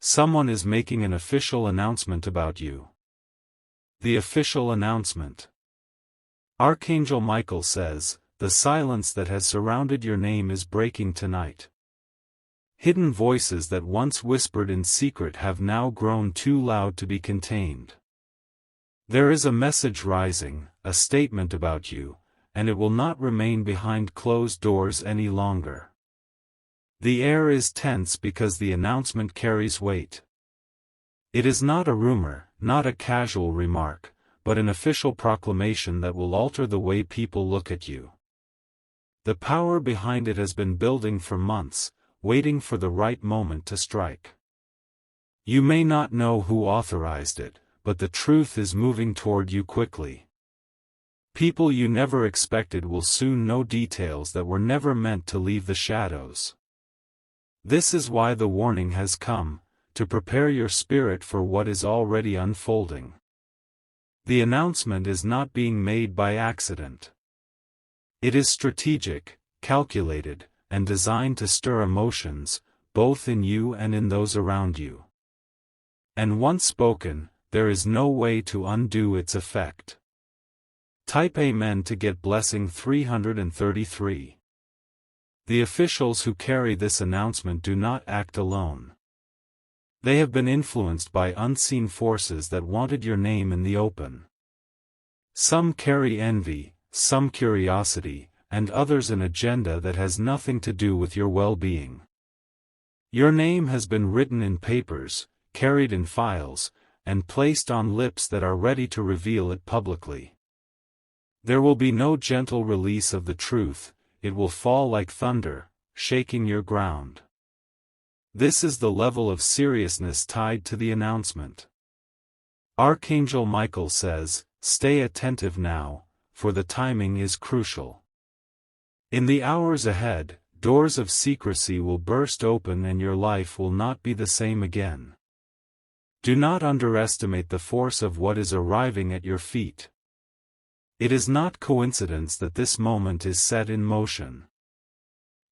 Someone is making an official announcement about you. The official announcement. Archangel Michael says, the silence that has surrounded your name is breaking tonight. Hidden voices that once whispered in secret have now grown too loud to be contained. There is a message rising, a statement about you, and it will not remain behind closed doors any longer. The air is tense because the announcement carries weight. It is not a rumor, not a casual remark, but an official proclamation that will alter the way people look at you. The power behind it has been building for months, waiting for the right moment to strike. You may not know who authorized it, but the truth is moving toward you quickly. People you never expected will soon know details that were never meant to leave the shadows. This is why the warning has come, to prepare your spirit for what is already unfolding. The announcement is not being made by accident. It is strategic, calculated, and designed to stir emotions, both in you and in those around you. And once spoken, there is no way to undo its effect. Type Amen to get blessing 333. The officials who carry this announcement do not act alone. They have been influenced by unseen forces that wanted your name in the open. Some carry envy, some curiosity, and others an agenda that has nothing to do with your well-being. Your name has been written in papers, carried in files, and placed on lips that are ready to reveal it publicly. There will be no gentle release of the truth, it will fall like thunder, shaking your ground. This is the level of seriousness tied to the announcement. Archangel Michael says, stay attentive now, for the timing is crucial. In the hours ahead, doors of secrecy will burst open and your life will not be the same again. Do not underestimate the force of what is arriving at your feet. It is not coincidence that this moment is set in motion.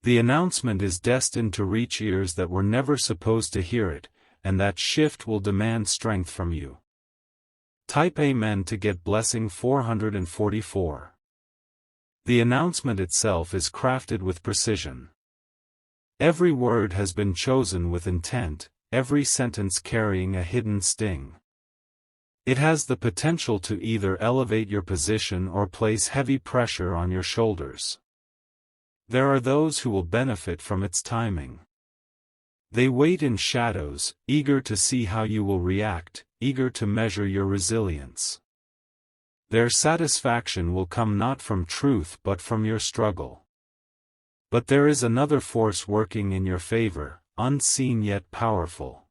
The announcement is destined to reach ears that were never supposed to hear it, and that shift will demand strength from you. Type Amen to get blessing 444. The announcement itself is crafted with precision. Every word has been chosen with intent, every sentence carrying a hidden sting. It has the potential to either elevate your position or place heavy pressure on your shoulders. There are those who will benefit from its timing. They wait in shadows, eager to see how you will react, eager to measure your resilience. Their satisfaction will come not from truth but from your struggle. But there is another force working in your favor, unseen yet powerful.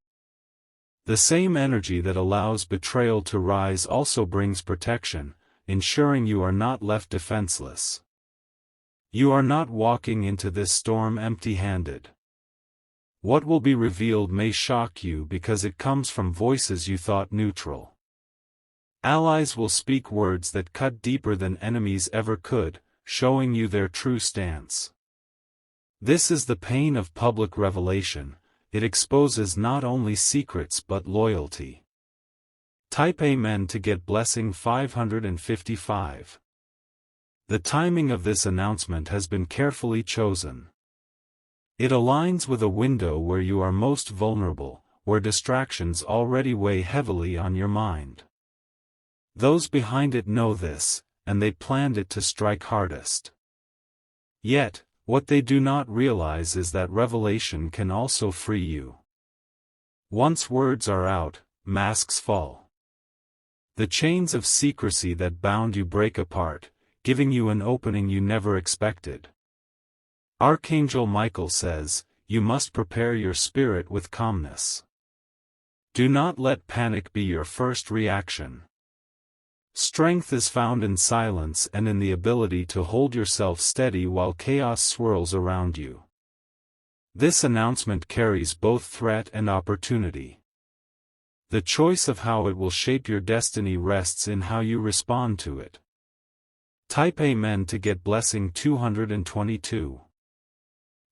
The same energy that allows betrayal to rise also brings protection, ensuring you are not left defenseless. You are not walking into this storm empty-handed. What will be revealed may shock you because it comes from voices you thought neutral. Allies will speak words that cut deeper than enemies ever could, showing you their true stance. This is the pain of public revelation, it exposes not only secrets but loyalty. Type Amen to get blessing 555. The timing of this announcement has been carefully chosen. It aligns with a window where you are most vulnerable, where distractions already weigh heavily on your mind. Those behind it know this, and they planned it to strike hardest. Yet, what they do not realize is that revelation can also free you. Once words are out, masks fall. The chains of secrecy that bound you break apart, giving you an opening you never expected. Archangel Michael says, you must prepare your spirit with calmness. Do not let panic be your first reaction. Strength is found in silence and in the ability to hold yourself steady while chaos swirls around you. This announcement carries both threat and opportunity. The choice of how it will shape your destiny rests in how you respond to it. Type Amen to get blessing 222.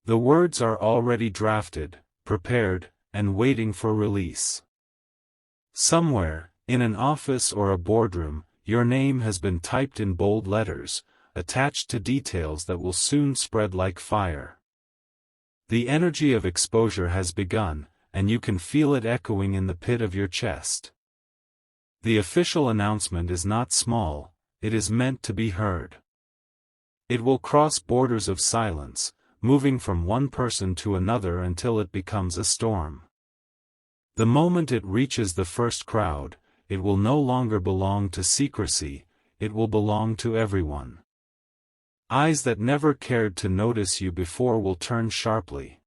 The words are already drafted, prepared, and waiting for release. Somewhere, in an office or a boardroom, your name has been typed in bold letters, attached to details that will soon spread like fire. The energy of exposure has begun, and you can feel it echoing in the pit of your chest. The official announcement is not small, it is meant to be heard. It will cross borders of silence, moving from one person to another until it becomes a storm. The moment it reaches the first crowd, it will no longer belong to secrecy, it will belong to everyone. Eyes that never cared to notice you before will turn sharply.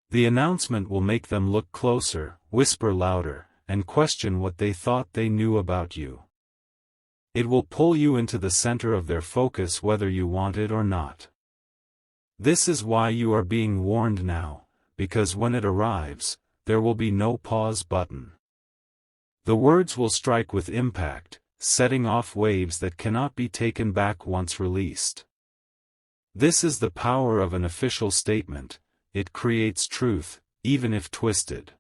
The announcement will make them look closer, whisper louder, and question what they thought they knew about you. It will pull you into the center of their focus whether you want it or not. This is why you are being warned now, because when it arrives, there will be no pause button. The words will strike with impact, setting off waves that cannot be taken back once released. This is the power of an official statement, it creates truth, even if twisted.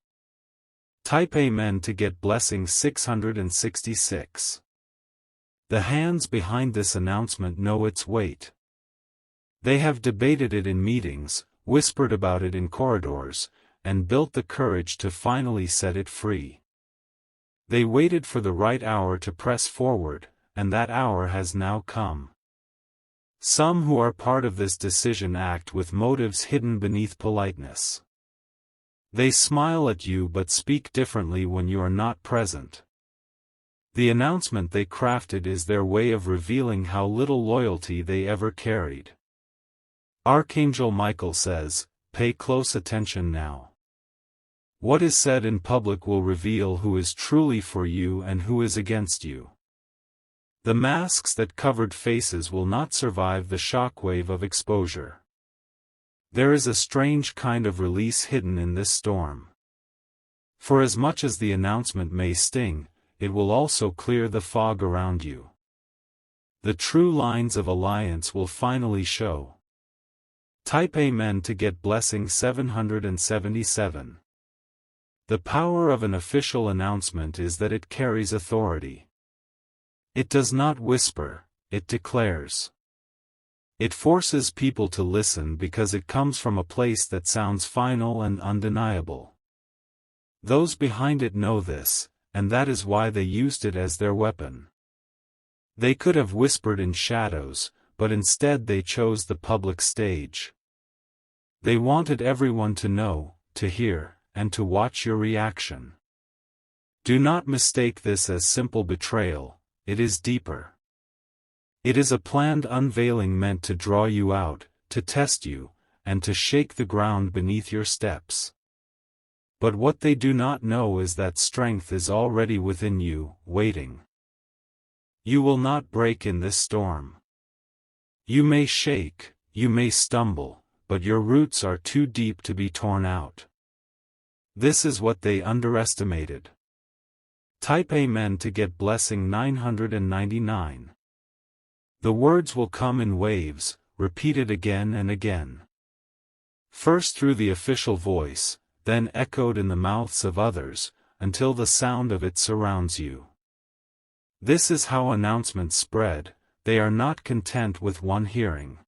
Type Amen to get blessing 666. The hands behind this announcement know its weight. They have debated it in meetings, whispered about it in corridors, and built the courage to finally set it free. They waited for the right hour to press forward, and that hour has now come. Some who are part of this decision act with motives hidden beneath politeness. They smile at you but speak differently when you are not present. The announcement they crafted is their way of revealing how little loyalty they ever carried. Archangel Michael says, "Pay close attention now. What is said in public will reveal who is truly for you and who is against you. The masks that covered faces will not survive the shockwave of exposure. There is a strange kind of release hidden in this storm. For as much as the announcement may sting, it will also clear the fog around you. The true lines of alliance will finally show." Type Amen to get blessing 777. The power of an official announcement is that it carries authority. It does not whisper, it declares. It forces people to listen because it comes from a place that sounds final and undeniable. Those behind it know this, and that is why they used it as their weapon. They could have whispered in shadows, but instead they chose the public stage. They wanted everyone to know, to hear, and to watch your reaction. Do not mistake this as simple betrayal, it is deeper. It is a planned unveiling meant to draw you out, to test you, and to shake the ground beneath your steps. But what they do not know is that strength is already within you, waiting. You will not break in this storm. You may shake, you may stumble, but your roots are too deep to be torn out. This is what they underestimated. Type Amen to get blessing 999. The words will come in waves, repeated again and again. First through the official voice, then echoed in the mouths of others, until the sound of it surrounds you. This is how announcements spread, they are not content with one hearing.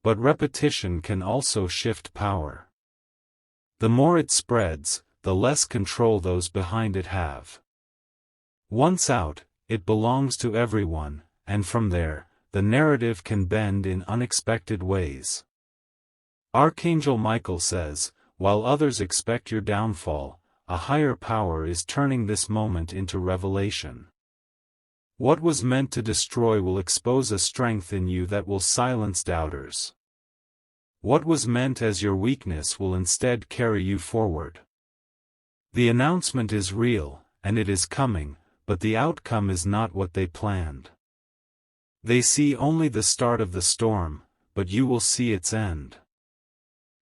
But repetition can also shift power. The more it spreads, the less control those behind it have. Once out, it belongs to everyone, and from there, the narrative can bend in unexpected ways. Archangel Michael says, while others expect your downfall, a higher power is turning this moment into revelation. What was meant to destroy will expose a strength in you that will silence doubters. What was meant as your weakness will instead carry you forward. The announcement is real, and it is coming, but the outcome is not what they planned. They see only the start of the storm, but you will see its end.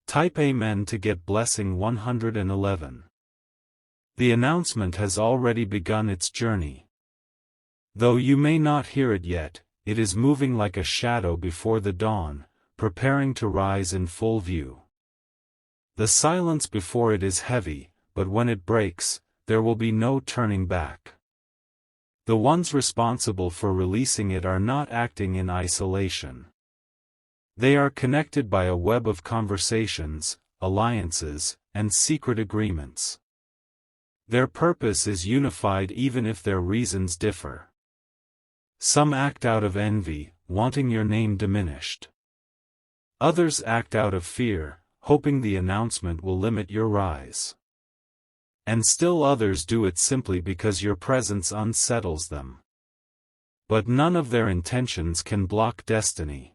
Type Amen to get blessing 111. The announcement has already begun its journey. Though you may not hear it yet, it is moving like a shadow before the dawn, preparing to rise in full view. The silence before it is heavy, but when it breaks, there will be no turning back. The ones responsible for releasing it are not acting in isolation. They are connected by a web of conversations, alliances, and secret agreements. Their purpose is unified even if their reasons differ. Some act out of envy, wanting your name diminished. Others act out of fear, hoping the announcement will limit your rise. And still others do it simply because your presence unsettles them. But none of their intentions can block destiny.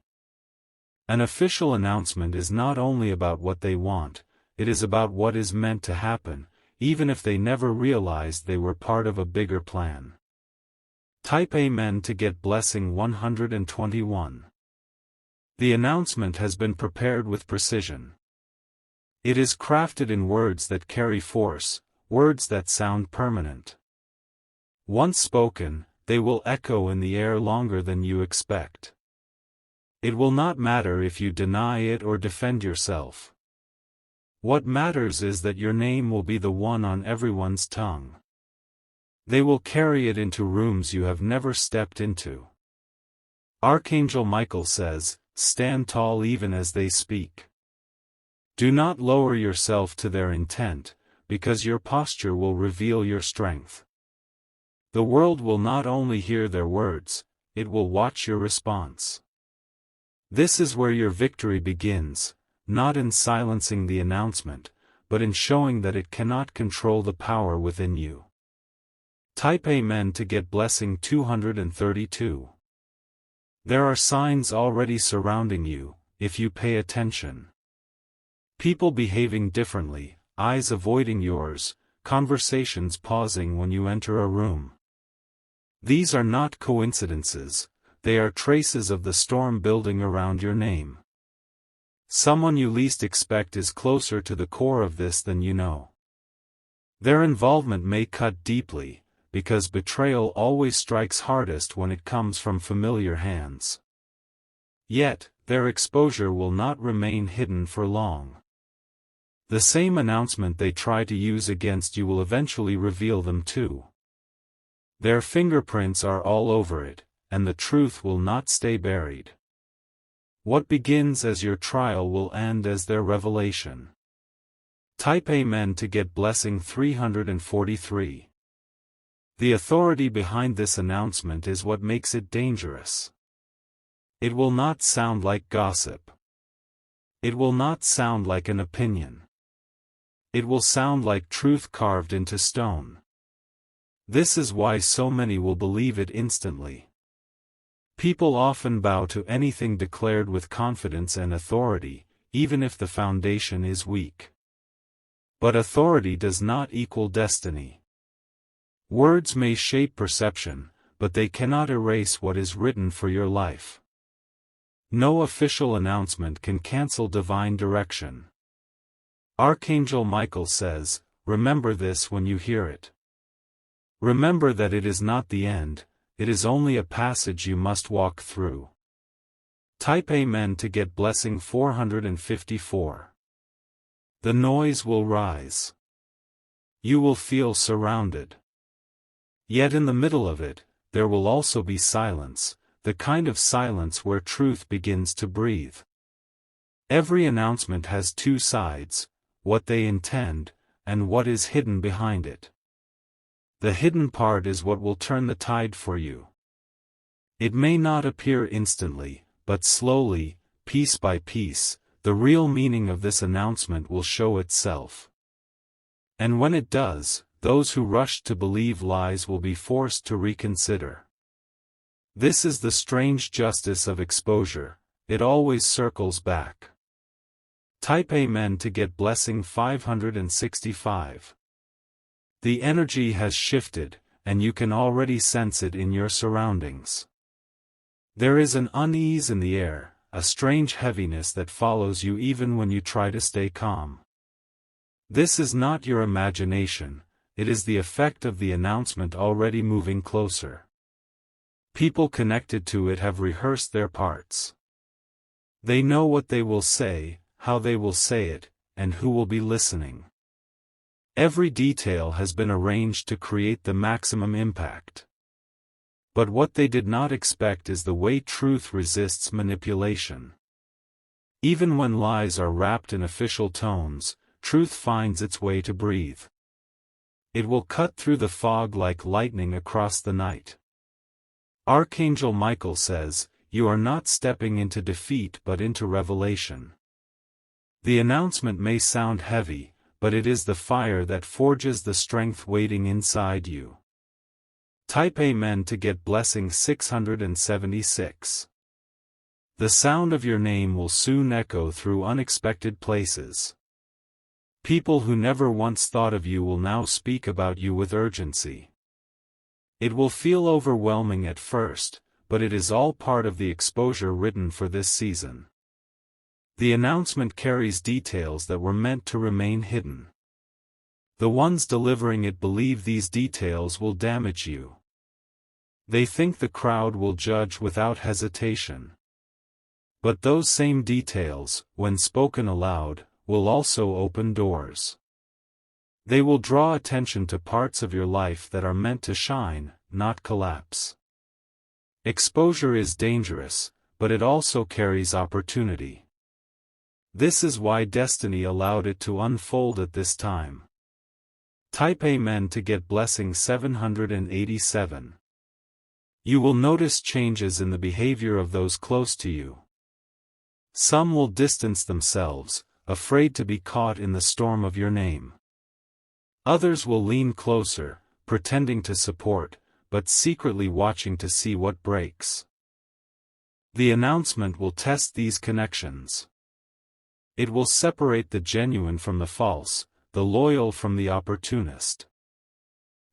An official announcement is not only about what they want, it is about what is meant to happen, even if they never realized they were part of a bigger plan. Type Amen to get blessing 121. The announcement has been prepared with precision. It is crafted in words that carry force, words that sound permanent. Once spoken, they will echo in the air longer than you expect. It will not matter if you deny it or defend yourself. What matters is that your name will be the one on everyone's tongue. They will carry it into rooms you have never stepped into. Archangel Michael says, "Stand tall even as they speak." Do not lower yourself to their intent, because your posture will reveal your strength. The world will not only hear their words, it will watch your response. This is where your victory begins, not in silencing the announcement, but in showing that it cannot control the power within you. Type Amen to get blessing 232. There are signs already surrounding you, if you pay attention. People behaving differently, eyes avoiding yours, conversations pausing when you enter a room. These are not coincidences, they are traces of the storm building around your name. Someone you least expect is closer to the core of this than you know. Their involvement may cut deeply, because betrayal always strikes hardest when it comes from familiar hands. Yet, their exposure will not remain hidden for long. The same announcement they try to use against you will eventually reveal them too. Their fingerprints are all over it, and the truth will not stay buried. What begins as your trial will end as their revelation. Type Amen to get blessing 343. The authority behind this announcement is what makes it dangerous. It will not sound like gossip. It will not sound like an opinion. It will sound like truth carved into stone. This is why so many will believe it instantly. People often bow to anything declared with confidence and authority, even if the foundation is weak. But authority does not equal destiny. Words may shape perception, but they cannot erase what is written for your life. No official announcement can cancel divine direction. Archangel Michael says, "Remember this when you hear it. Remember that it is not the end, it is only a passage you must walk through." Type Amen to get blessing 454. The noise will rise. You will feel surrounded. Yet in the middle of it, there will also be silence, the kind of silence where truth begins to breathe. Every announcement has two sides, what they intend, and what is hidden behind it. The hidden part is what will turn the tide for you. It may not appear instantly, but slowly, piece by piece, the real meaning of this announcement will show itself. And when it does, those who rushed to believe lies will be forced to reconsider. This is the strange justice of exposure, it always circles back. Type Amen to get blessing 565. The energy has shifted, and you can already sense it in your surroundings. There is an unease in the air, a strange heaviness that follows you even when you try to stay calm. This is not your imagination, it is the effect of the announcement already moving closer. People connected to it have rehearsed their parts. They know what they will say, how they will say it, and who will be listening. Every detail has been arranged to create the maximum impact. But what they did not expect is the way truth resists manipulation. Even when lies are wrapped in official tones, truth finds its way to breathe. It will cut through the fog like lightning across the night. Archangel Michael says, "You are not stepping into defeat but into revelation." The announcement may sound heavy, but it is the fire that forges the strength waiting inside you. Type Amen to get blessing 676. The sound of your name will soon echo through unexpected places. People who never once thought of you will now speak about you with urgency. It will feel overwhelming at first, but it is all part of the exposure written for this season. The announcement carries details that were meant to remain hidden. The ones delivering it believe these details will damage you. They think the crowd will judge without hesitation. But those same details, when spoken aloud, will also open doors. They will draw attention to parts of your life that are meant to shine, not collapse. Exposure is dangerous, but it also carries opportunity. This is why destiny allowed it to unfold at this time. Type Amen to get blessing 787. You will notice changes in the behavior of those close to you. Some will distance themselves, afraid to be caught in the storm of your name. Others will lean closer, pretending to support, but secretly watching to see what breaks. The announcement will test these connections. It will separate the genuine from the false, the loyal from the opportunist.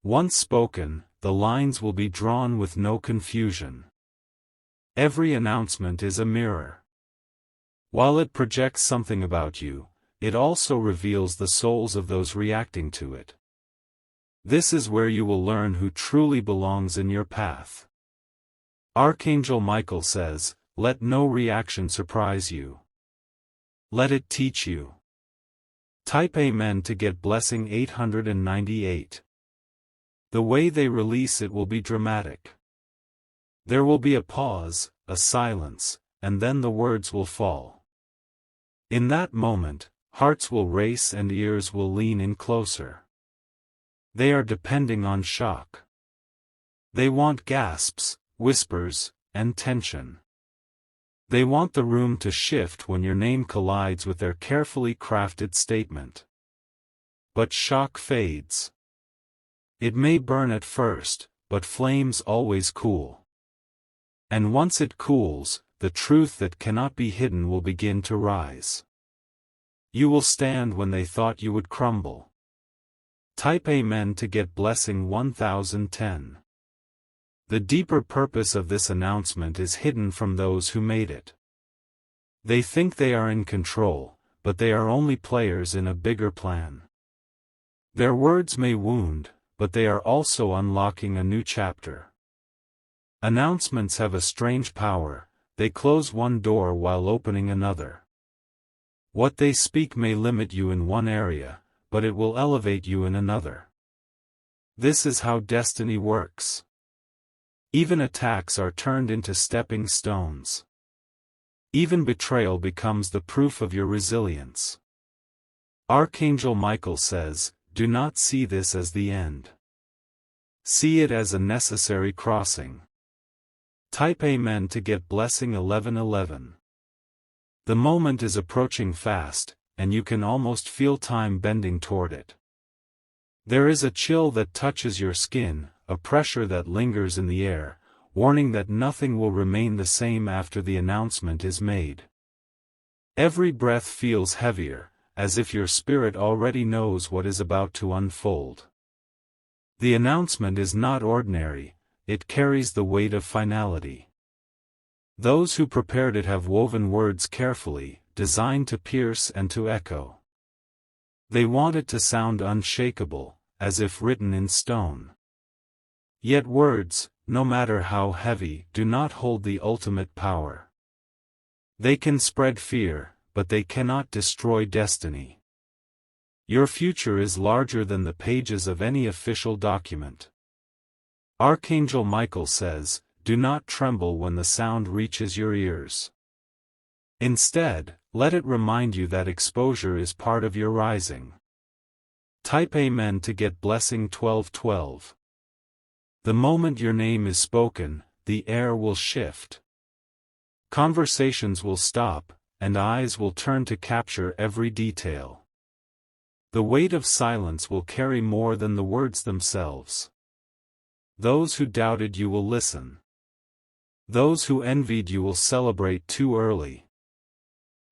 Once spoken, the lines will be drawn with no confusion. Every announcement is a mirror. While it projects something about you, it also reveals the souls of those reacting to it. This is where you will learn who truly belongs in your path. Archangel Michael says, "Let no reaction surprise you. Let it teach you." Type Amen to get blessing 898. The way they release it will be dramatic. There will be a pause, a silence, and then the words will fall. In that moment, hearts will race and ears will lean in closer. They are depending on shock. They want gasps, whispers, and tension. They want the room to shift when your name collides with their carefully crafted statement. But shock fades. It may burn at first, but flames always cool. And once it cools, the truth that cannot be hidden will begin to rise. You will stand when they thought you would crumble. Type Amen to get blessing 1010. The deeper purpose of this announcement is hidden from those who made it. They think they are in control, but they are only players in a bigger plan. Their words may wound, but they are also unlocking a new chapter. Announcements have a strange power, they close one door while opening another. What they speak may limit you in one area, but it will elevate you in another. This is how destiny works. Even attacks are turned into stepping stones. Even betrayal becomes the proof of your resilience. Archangel Michael says, "Do not see this as the end. See it as a necessary crossing." Type Amen to get blessing 1111. The moment is approaching fast, and you can almost feel time bending toward it. There is a chill that touches your skin, a pressure that lingers in the air, warning that nothing will remain the same after the announcement is made. Every breath feels heavier, as if your spirit already knows what is about to unfold. The announcement is not ordinary, it carries the weight of finality. Those who prepared it have woven words carefully, designed to pierce and to echo. They want it to sound unshakable, as if written in stone. Yet words, no matter how heavy, do not hold the ultimate power. They can spread fear, but they cannot destroy destiny. Your future is larger than the pages of any official document. Archangel Michael says, do not tremble when the sound reaches your ears. Instead, let it remind you that exposure is part of your rising. Type Amen to get blessing 1212. The moment your name is spoken, the air will shift. Conversations will stop, and eyes will turn to capture every detail. The weight of silence will carry more than the words themselves. Those who doubted you will listen. Those who envied you will celebrate too early.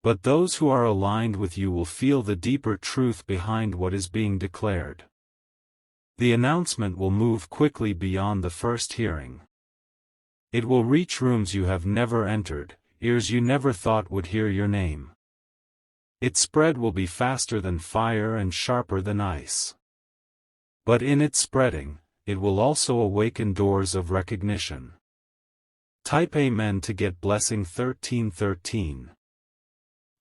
But those who are aligned with you will feel the deeper truth behind what is being declared. The announcement will move quickly beyond the first hearing. It will reach rooms you have never entered, ears you never thought would hear your name. Its spread will be faster than fire and sharper than ice. But in its spreading, it will also awaken doors of recognition. Type Amen to get blessing 1313.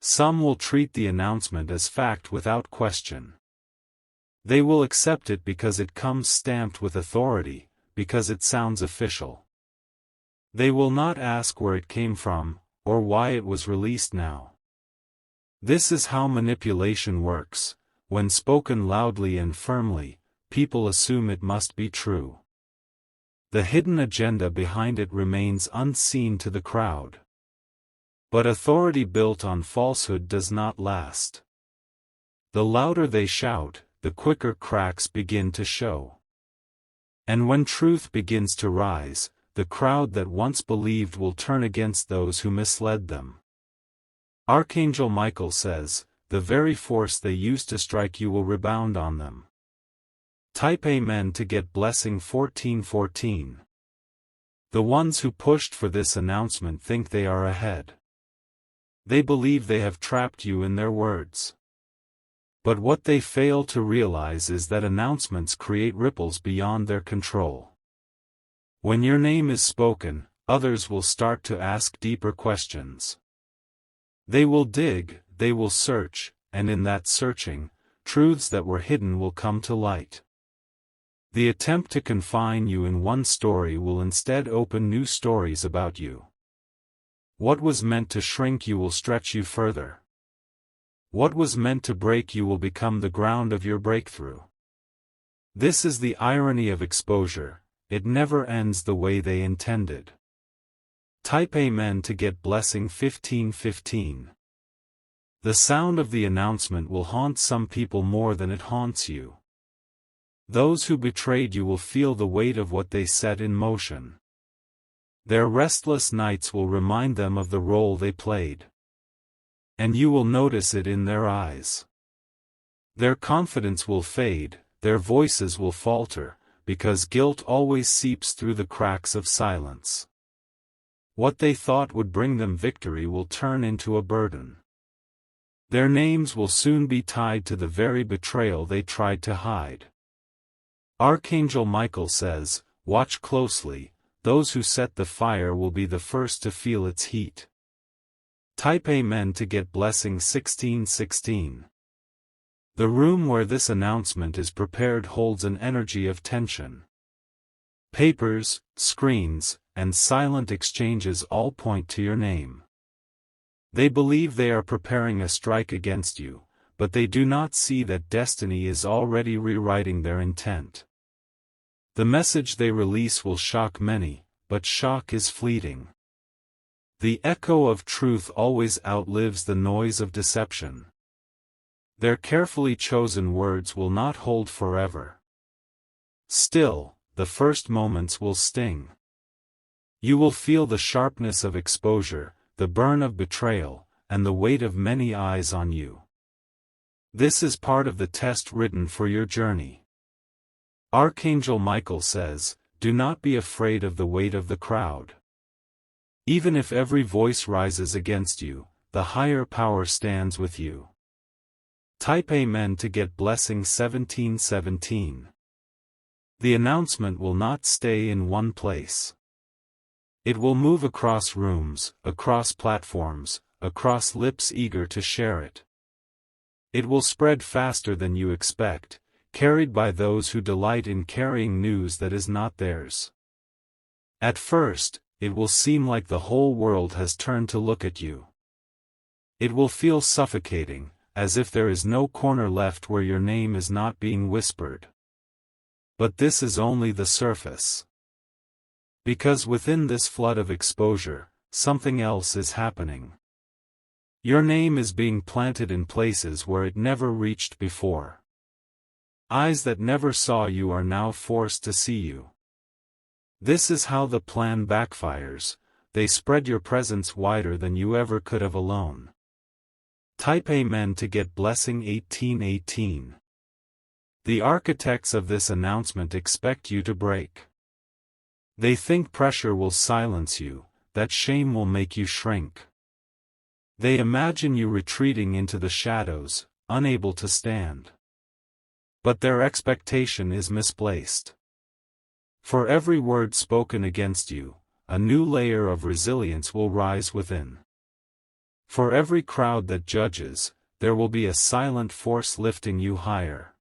Some will treat the announcement as fact without question. They will accept it because it comes stamped with authority, because it sounds official. They will not ask where it came from, or why it was released now. This is how manipulation works. When spoken loudly and firmly, people assume it must be true. The hidden agenda behind it remains unseen to the crowd. But authority built on falsehood does not last. The louder they shout, the quicker cracks begin to show. And when truth begins to rise, the crowd that once believed will turn against those who misled them. Archangel Michael says, the very force they used to strike you will rebound on them. Type Amen to get blessing 1414. The ones who pushed for this announcement think they are ahead. They believe they have trapped you in their words. But what they fail to realize is that announcements create ripples beyond their control. When your name is spoken, others will start to ask deeper questions. They will dig, they will search, and in that searching, truths that were hidden will come to light. The attempt to confine you in one story will instead open new stories about you. What was meant to shrink you will stretch you further. What was meant to break you will become the ground of your breakthrough. This is the irony of exposure, it never ends the way they intended. Type Amen to get blessing 1515. The sound of the announcement will haunt some people more than it haunts you. Those who betrayed you will feel the weight of what they set in motion. Their restless nights will remind them of the role they played. And you will notice it in their eyes. Their confidence will fade, their voices will falter, because guilt always seeps through the cracks of silence. What they thought would bring them victory will turn into a burden. Their names will soon be tied to the very betrayal they tried to hide. Archangel Michael says, watch closely, those who set the fire will be the first to feel its heat. Type Amen to get blessing 1616. The room where this announcement is prepared holds an energy of tension. Papers, screens, and silent exchanges all point to your name. They believe they are preparing a strike against you, but they do not see that destiny is already rewriting their intent. The message they release will shock many, but shock is fleeting. The echo of truth always outlives the noise of deception. Their carefully chosen words will not hold forever. Still, the first moments will sting. You will feel the sharpness of exposure, the burn of betrayal, and the weight of many eyes on you. This is part of the test written for your journey. Archangel Michael says, do not be afraid of the weight of the crowd. Even if every voice rises against you, the higher power stands with you. Type Amen to get blessing 1717. The announcement will not stay in one place. It will move across rooms, across platforms, across lips eager to share it. It will spread faster than you expect, carried by those who delight in carrying news that is not theirs. At first, it will seem like the whole world has turned to look at you. It will feel suffocating, as if there is no corner left where your name is not being whispered. But this is only the surface. Because within this flood of exposure, something else is happening. Your name is being planted in places where it never reached before. Eyes that never saw you are now forced to see you. This is how the plan backfires. They spread your presence wider than you ever could have alone. Type Amen to get blessing 1818. The architects of this announcement expect you to break. They think pressure will silence you, that shame will make you shrink. They imagine you retreating into the shadows, unable to stand. But their expectation is misplaced. For every word spoken against you, a new layer of resilience will rise within. For every crowd that judges, there will be a silent force lifting you higher.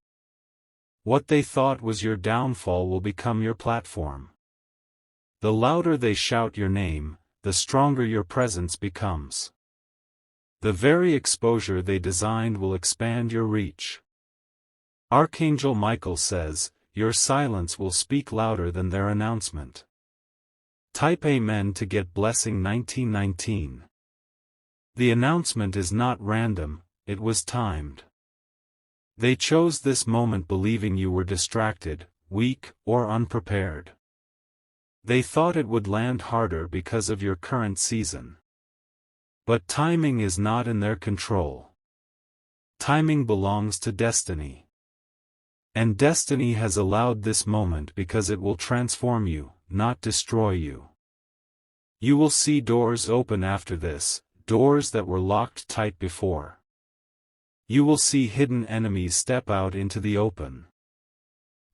What they thought was your downfall will become your platform. The louder they shout your name, the stronger your presence becomes. The very exposure they designed will expand your reach. Archangel Michael says, your silence will speak louder than their announcement. Type Amen to get blessing 1919. The announcement is not random, it was timed. They chose this moment believing you were distracted, weak, or unprepared. They thought it would land harder because of your current season. But timing is not in their control. Timing belongs to destiny. And destiny has allowed this moment because it will transform you, not destroy you. You will see doors open after this, doors that were locked tight before. You will see hidden enemies step out into the open.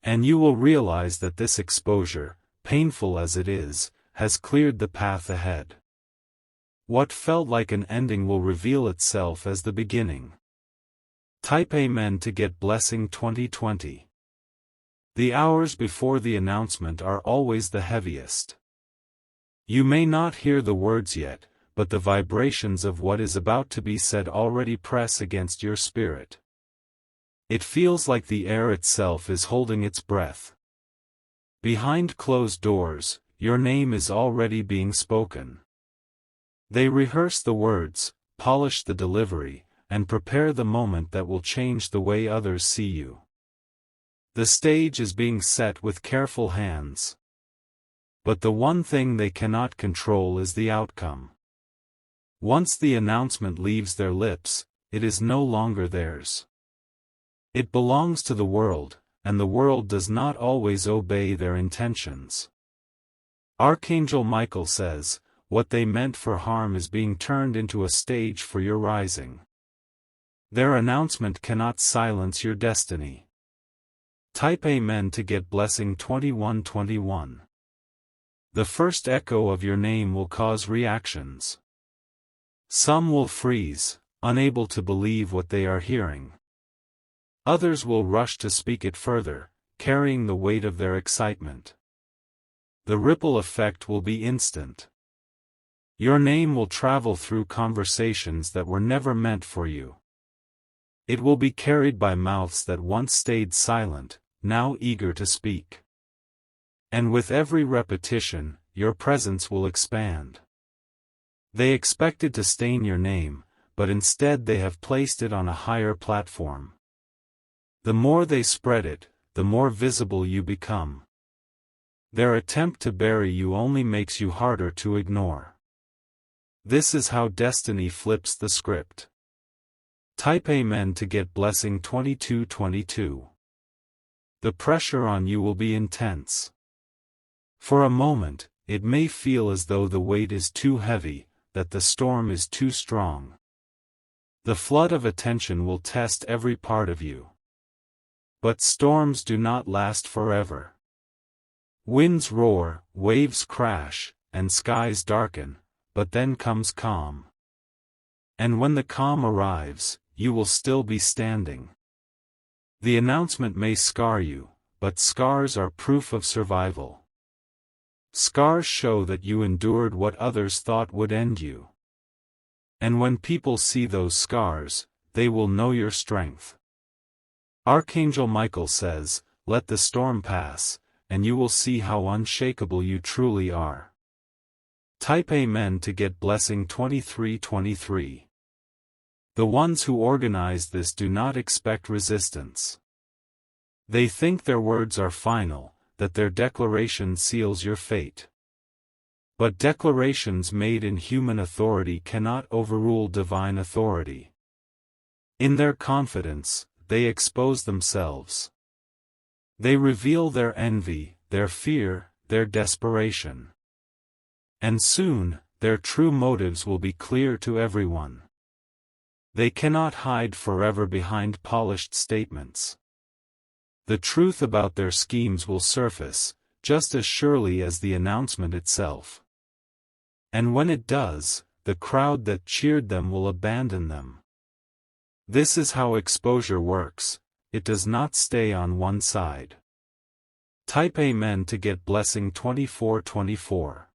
And you will realize that this exposure, painful as it is, has cleared the path ahead. What felt like an ending will reveal itself as the beginning. Type Amen to get blessing 2020. The hours before the announcement are always the heaviest. You may not hear the words yet, but the vibrations of what is about to be said already press against your spirit. It feels like the air itself is holding its breath. Behind closed doors, your name is already being spoken. They rehearse the words, polish the delivery, and prepare the moment that will change the way others see you. The stage is being set with careful hands. But the one thing they cannot control is the outcome. Once the announcement leaves their lips, it is no longer theirs. It belongs to the world, and the world does not always obey their intentions. Archangel Michael says, what they meant for harm is being turned into a stage for your rising. Their announcement cannot silence your destiny. Type Amen to get blessing 2121. The first echo of your name will cause reactions. Some will freeze, unable to believe what they are hearing. Others will rush to speak it further, carrying the weight of their excitement. The ripple effect will be instant. Your name will travel through conversations that were never meant for you. It will be carried by mouths that once stayed silent, now eager to speak. And with every repetition, your presence will expand. They expected to stain your name, but instead they have placed it on a higher platform. The more they spread it, the more visible you become. Their attempt to bury you only makes you harder to ignore. This is how destiny flips the script. Type Amen to get blessing 2222. The pressure on you will be intense. For a moment, it may feel as though the weight is too heavy, that the storm is too strong. The flood of attention will test every part of you. But storms do not last forever. Winds roar, waves crash, and skies darken, but then comes calm. And when the calm arrives, you will still be standing. The announcement may scar you, but scars are proof of survival. Scars show that you endured what others thought would end you. And when people see those scars, they will know your strength. Archangel Michael says, "Let the storm pass, and you will see how unshakable you truly are." Type Amen to get blessing 2323. The ones who organize this do not expect resistance. They think their words are final, that their declaration seals your fate. But declarations made in human authority cannot overrule divine authority. In their confidence, they expose themselves. They reveal their envy, their fear, their desperation. And soon, their true motives will be clear to everyone. They cannot hide forever behind polished statements. The truth about their schemes will surface, just as surely as the announcement itself. And when it does, the crowd that cheered them will abandon them. This is how exposure works, it does not stay on one side. Type Amen to get blessing 2424.